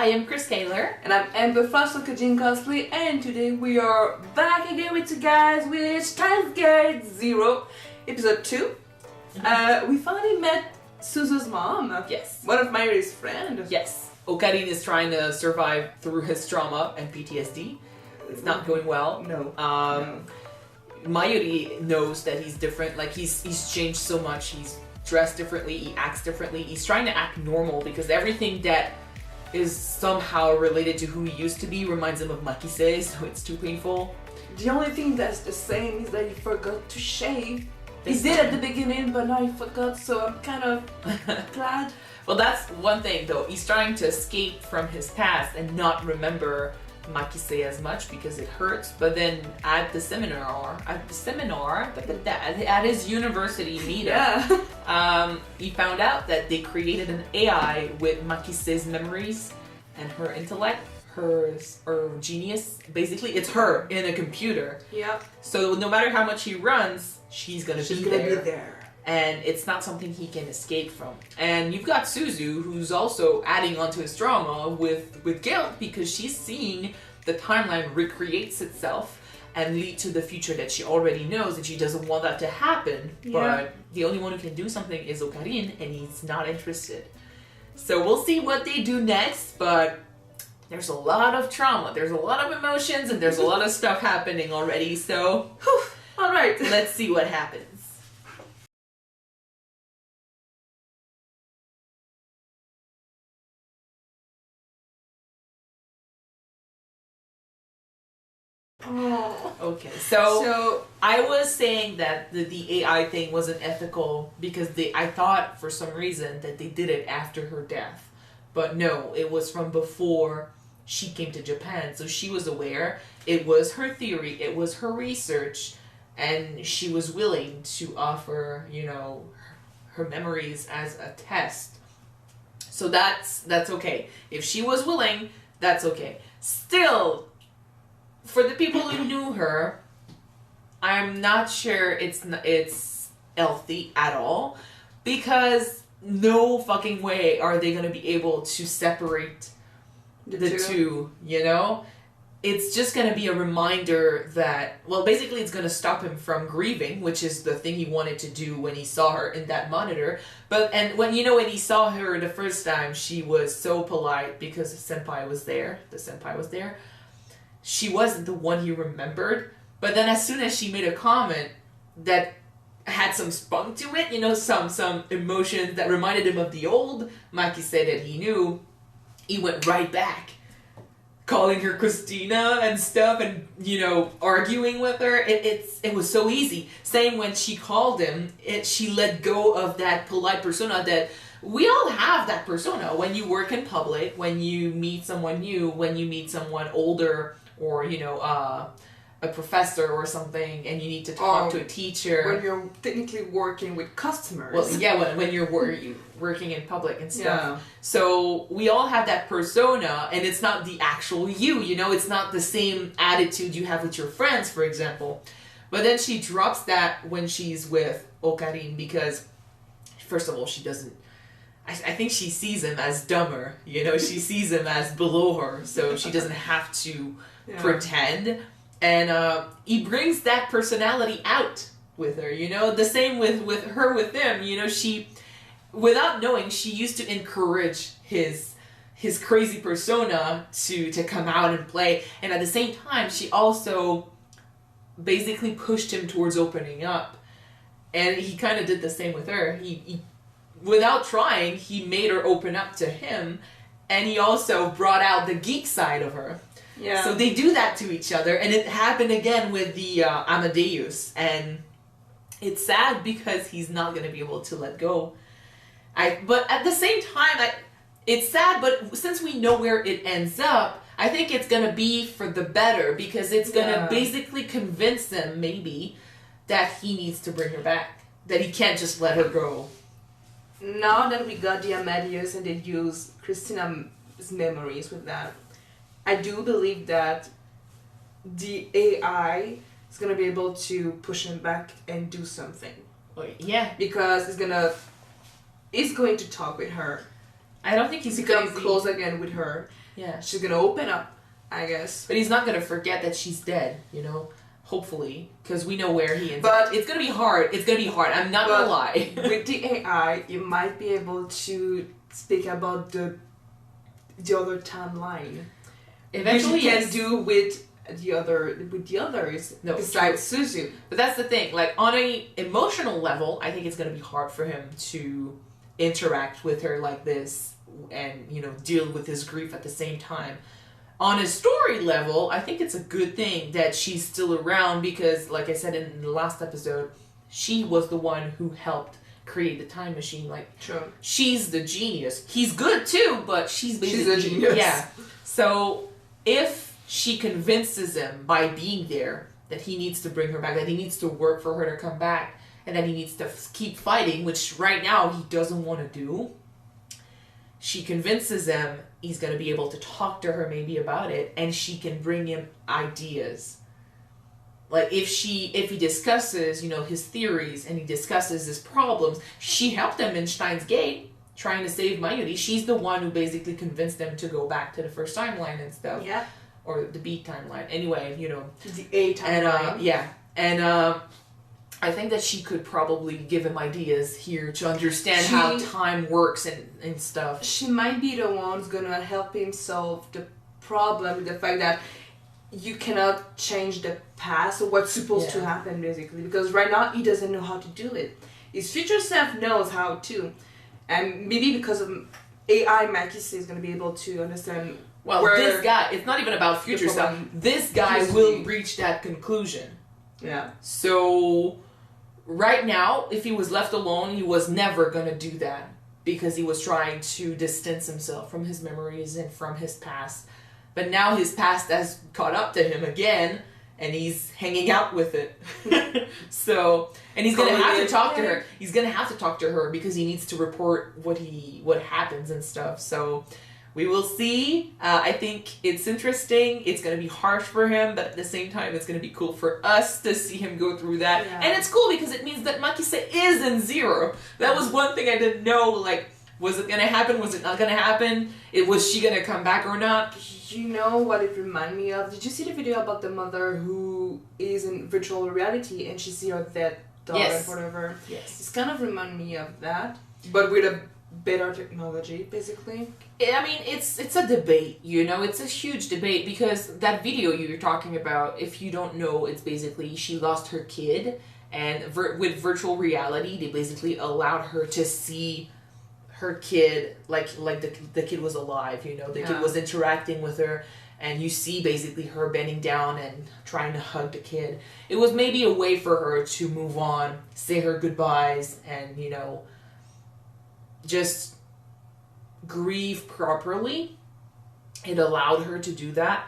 I am Chris Kaler. And I'm Amber Foster-Kajin Cosplay, and today we are back again with you guys with Steins Guide 0, episode 2. We finally met Suzu's mom. Yes. One of Mayuri's friends. Yes. Okarin is trying to survive through his trauma and PTSD. It's not going well. No. Mayuri knows that he's different. Like, he's changed so much. He's dressed differently. He acts differently. He's trying to act normal because everything that is somehow related to who he used to be reminds him of Makise, so it's too painful. The only thing that's the same is that he forgot to shave. He did at the beginning, but now he forgot, so I'm kind of glad. Well, that's one thing though. He's trying to escape from his past and not remember Makise as much because it hurts. But then at the seminar, at his university meetup, he found out that they created an AI with Makise's memories and her intellect, her genius. Basically, it's her in a computer. Yeah. So no matter how much he runs, she's gonna be there. And it's not something he can escape from. And you've got Suzu, who's also adding onto his trauma with guilt because she's seeing the timeline recreates itself and lead to the future that she already knows, and she doesn't want that to happen. Yeah. But the only one who can do something is Okarin, and he's not interested. So we'll see what they do next, but there's a lot of trauma, there's a lot of emotions, and there's a lot of stuff happening already, so whew, all right, let's see what happens. Oh. Okay, so I was saying that the AI thing wasn't ethical because I thought for some reason that they did it after her death. But no, it was from before she came to Japan. So she was aware. It was her theory. It was her research. And she was willing to offer, you know, her memories as a test. So that's okay. If she was willing, that's okay. Still, for the people who knew her, I'm not sure it's healthy at all, because no fucking way are they going to be able to separate the two, you know? It's just going to be a reminder that, well, basically it's going to stop him from grieving, which is the thing he wanted to do when he saw her in that monitor. And when he saw her the first time, she was so polite because the senpai was there. She wasn't the one he remembered, but then as soon as she made a comment that had some spunk to it, you know, some emotion that reminded him of the old Makise that he knew, he went right back, calling her Christina and stuff, and, you know, arguing with her. It was so easy. Same when she called him, she let go of that polite persona that we all have. That persona when you work in public, when you meet someone new, when you meet someone older, or, you know, a professor or something, and you need to talk to a teacher. When you're technically working with customers. Well, yeah, when you're working in public and stuff. Yeah. So we all have that persona, and it's not the actual you know? It's not the same attitude you have with your friends, for example. But then she drops that when she's with Okarin because, first of all, she doesn't... I think she sees him as dumber, you know? She sees him as below her, so she doesn't have to pretend. And he brings that personality out with her, you know? The same with her with him, you know? She, without knowing, she used to encourage his crazy persona to come out and play. And at the same time, she also basically pushed him towards opening up. And he kind of did the same with her. He without trying, he made her open up to him, and he also brought out the geek side of her. Yeah. So they do that to each other, and it happened again with the Amadeus, and it's sad because he's not going to be able to let go. But at the same time, it's sad, but since we know where it ends up, I think it's going to be for the better, because it's going to basically convince him, maybe, that he needs to bring her back, that he can't just let her go. Now that we got the Amadeus and they use Christina's memories with that, I do believe that the AI is going to be able to push him back and do something. Yeah. Because it's going to talk with her. I don't think he's become close again with her. Yeah. she's gonna open up, I guess. But he's not gonna forget that she's dead, you know? Hopefully. Because we know where he is. But it's gonna be hard. It's gonna be hard. I'm not gonna lie. With the AI, you might be able to speak about the other timeline. Eventually, which you can do with the others besides Suzu. But that's the thing. Like, on a emotional level, I think it's gonna be hard for him to interact with her like this and, you know, deal with his grief at the same time. On a story level, I think it's a good thing that she's still around because, like I said in the last episode, she was the one who helped create the time machine. Like, she's the genius. He's good too, but she's basically... She's a genius. Yeah. So, if she convinces him by being there that he needs to bring her back, that he needs to work for her to come back, and that he needs to keep fighting, which right now he doesn't want to do, she convinces him he's going to be able to talk to her maybe about it, and she can bring him ideas. Like, if he discusses, you know, his theories, and he discusses his problems, she helped him in Steins Gate, trying to save Mayuri. She's the one who basically convinced them to go back to the first timeline and stuff. Yeah. Or the B timeline. Anyway, you know. The A timeline. And I think that she could probably give him ideas here to understand how time works and stuff. She might be the one who's gonna help him solve the problem, the fact that you cannot change the past or what's supposed to happen, basically. Because right now, he doesn't know how to do it. His future self knows how to. And maybe because of AI Makise is going to be able to understand this guy, it's not even about future self. This guy will reach that conclusion. Yeah. So, right now, if he was left alone, he was never going to do that. Because he was trying to distance himself from his memories and from his past. But now his past has caught up to him again, and he's hanging out with it. So, and he's gonna have to talk to her. He's gonna have to talk to her because he needs to report what happens and stuff. So, we will see. I think it's interesting. It's gonna be harsh for him, but at the same time, it's gonna be cool for us to see him go through that. Yeah. And it's cool because it means that Makise is in Zero. That was one thing I didn't know. Like, was it gonna happen? Was it not gonna happen? Was she gonna come back or not? You know what it reminded me of? Did you see the video about the mother who is in virtual reality and she sees her dead daughter or whatever? Yes. It's kind of reminded me of that, but with a better technology, basically. I mean, it's a debate, you know? It's a huge debate because that video you're talking about, if you don't know, it's basically she lost her kid and with virtual reality, they basically allowed her to see her kid, like the kid was alive, you know, the kid was interacting with her, and you see basically her bending down and trying to hug the kid. It was maybe a way for her to move on, say her goodbyes, and, you know, just grieve properly. It allowed her to do that.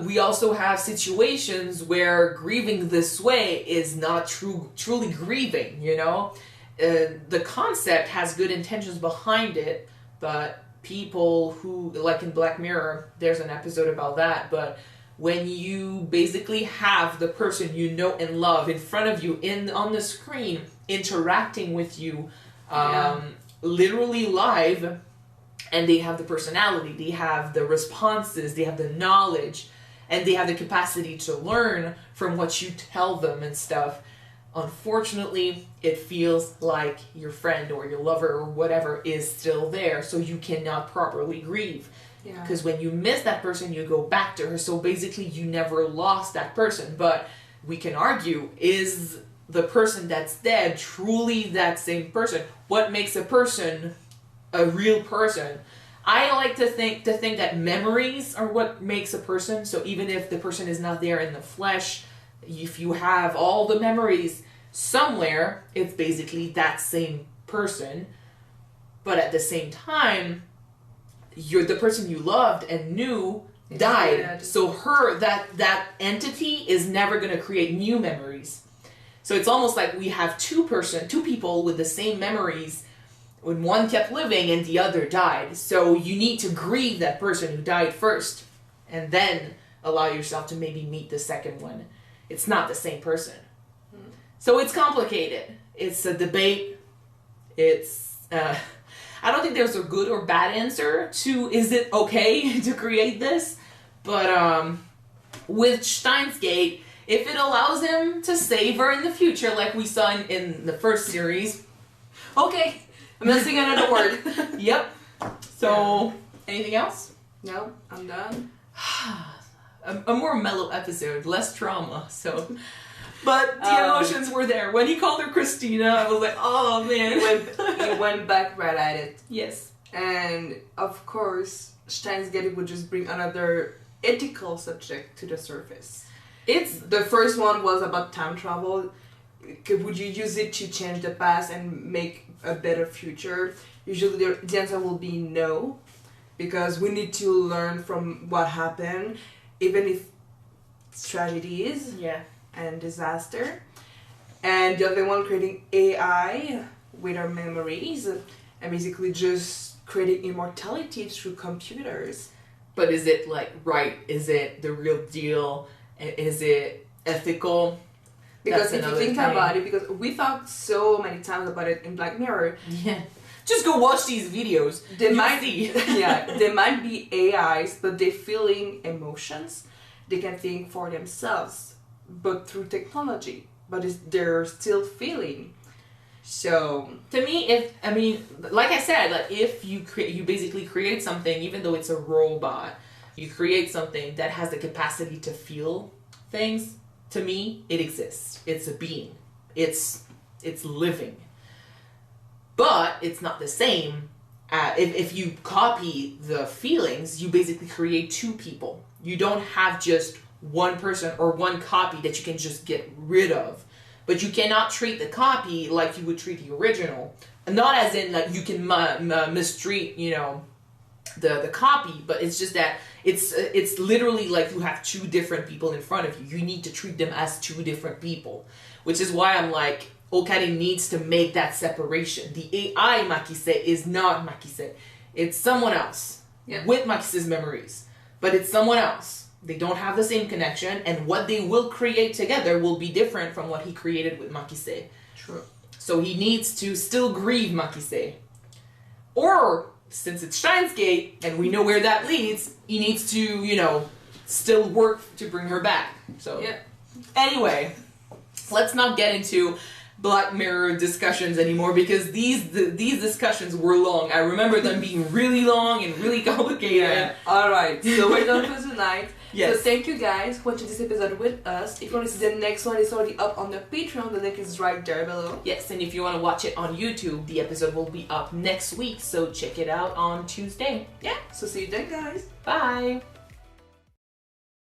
We also have situations where grieving this way is not truly grieving, you know? The concept has good intentions behind it, but people who, like in Black Mirror, there's an episode about that, but when you basically have the person you know and love in front of you on the screen interacting with you literally live, and they have the personality, they have the responses, they have the knowledge, and they have the capacity to learn from what you tell them and stuff. Unfortunately, it feels like your friend or your lover or whatever is still there, so you cannot properly grieve. Because when you miss that person, you go back to her, so basically you never lost that person. But we can argue, is the person that's dead truly that same person? What makes a person a real person? I like to think that memories are what makes a person, so even if the person is not there in the flesh, if you have all the memories somewhere, it's basically that same person. But at the same time, the person you loved and knew died. Dead. So that entity is never going to create new memories. So it's almost like we have two people with the same memories when one kept living and the other died. So you need to grieve that person who died first and then allow yourself to maybe meet the second one. It's not the same person. So it's complicated. It's a debate. It's I don't think there's a good or bad answer to is it okay to create this, but with Steins Gate, if it allows him to save her in the future, like we saw in the first series, okay. I'm not saying another word. Yep. So, anything else? No, I'm done. A more mellow episode, less trauma. So, but the emotions were there. When he called her Christina, I was like, oh man. He went back right at it. Yes. And of course, Steins Gate would just bring another ethical subject to the surface. The first one was about time travel. Would you use it to change the past and make a better future? Usually the answer will be no, because we need to learn from what happened, even if it's tragedies and disaster. And the other one, creating AI with our memories and basically just creating immortality through computers. But is it like right? Is it the real deal? Is it ethical? Because if you think about it, because we thought so many times about it in Black Mirror. Yeah. Just go watch these videos. They might be AIs, but they're feeling emotions. They can think for themselves, but through technology. But they're still feeling. So to me, like I said, like if you basically create something, even though it's a robot, you create something that has the capacity to feel things. To me, it exists. It's a being. It's living. But it's not the same. If you copy the feelings, you basically create two people. You don't have just one person or one copy that you can just get rid of. But you cannot treat the copy like you would treat the original. Not as in like you can mistreat, the copy, but it's just that it's literally like you have two different people in front of you. You need to treat them as two different people, which is why I'm like, Okarin needs to make that separation. The AI Makise is not Makise. It's someone else with Makise's memories, but it's someone else. They don't have the same connection, and what they will create together will be different from what he created with Makise. True. So he needs to still grieve Makise. Or, since it's Steins Gate, and we know where that leads, he needs to, still work to bring her back. So, anyway, let's not get into Black Mirror discussions anymore, because these discussions were long. I remember them being really long and really complicated. Yeah. Alright, so we're done for tonight. Yes. So thank you guys for watching this episode with us. If you want to see the next one, it's already up on the Patreon. The link is right there below. Yes, and if you want to watch it on YouTube, the episode will be up next week, so check it out on Tuesday. Yeah, so see you then, guys. Bye!